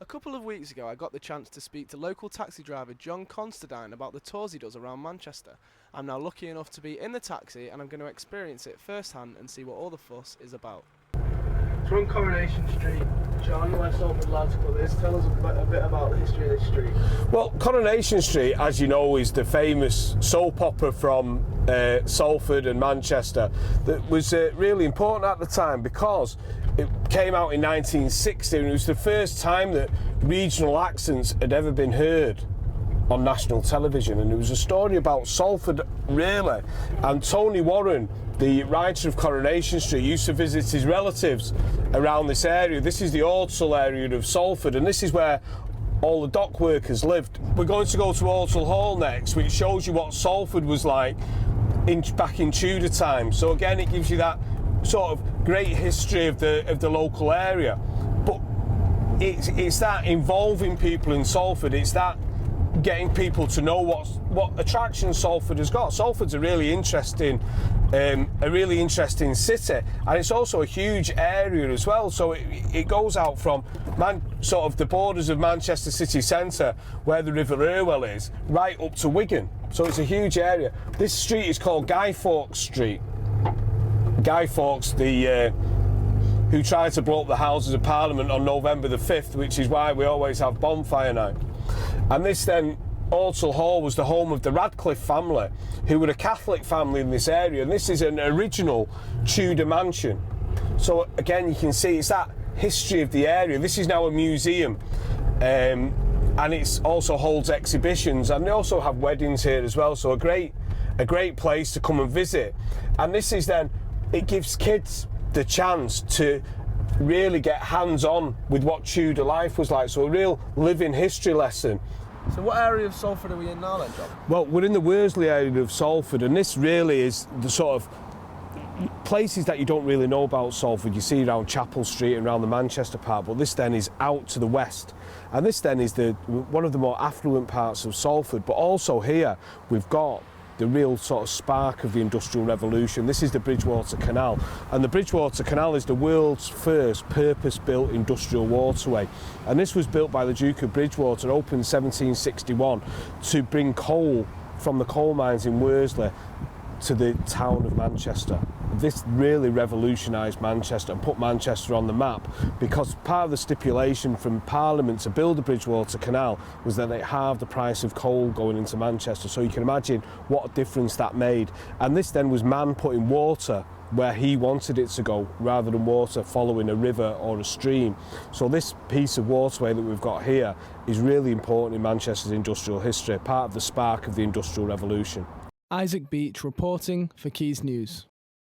couple of weeks ago I got the chance to speak to local taxi driver John Constantine about the tours he does around Manchester. I'm now lucky enough to be in the taxi and I'm going to experience it firsthand and see what all the fuss is about. So we're on Coronation Street. John, West Salford Lads Club is. Tell us a bit about the history of this street. Well, Coronation Street, as you know, is the famous soap opera from Salford and Manchester that was really important at the time because it came out in 1960 and it was the first time that regional accents had ever been heard on national television, and it was a story about Salford really. And Tony Warren, the writer of Coronation Street, used to visit his relatives around this area. This is the Ordsall area of Salford, and this is where all the dock workers lived. We're going to go to Ordsall Hall next, which shows you what Salford was like back in Tudor times. So again, it gives you that sort of great history of the local area. But it's that involving people in Salford. It's that getting people to know what attractions Salford has got. Salford's a really interesting city, and it's also a huge area as well. So it goes out from sort of the borders of Manchester city centre, where the River Irwell is, right up to Wigan. So it's a huge area. This street is called Guy Fawkes Street. Guy Fawkes, who tried to blow up the Houses of Parliament on November the 5th, which is why we always have bonfire night. And this then, Ordsall Hall, was the home of the Radcliffe family, who were a Catholic family in this area, and this is an original Tudor mansion. So again, you can see it's that history of the area. This is now a museum, and it also holds exhibitions, and they also have weddings here as well, so a great place to come and visit. And this is then, it gives kids the chance to really get hands-on with what Tudor life was like, so a real living history lesson. So what area of Salford are we in now then, John? Well, we're in the Worsley area of Salford, and this really is the sort of places that you don't really know about Salford. You see around Chapel Street and around the Manchester part, but this then is out to the west, and this then is one of the more affluent parts of Salford. But also here we've got the real sort of spark of the Industrial Revolution. This is the Bridgewater Canal, and the Bridgewater Canal is the world's first purpose-built industrial waterway, and this was built by the Duke of Bridgewater, opened 1761, to bring coal from the coal mines in Worsley to the town of Manchester. This really revolutionised Manchester and put Manchester on the map, because part of the stipulation from Parliament to build the Bridgewater Canal was that they halved the price of coal going into Manchester. So you can imagine what a difference that made. And this then was man putting water where he wanted it to go, rather than water following a river or a stream. So this piece of waterway that we've got here is really important in Manchester's industrial history, part of the spark of the Industrial Revolution. Isaac Beach reporting for Keys News.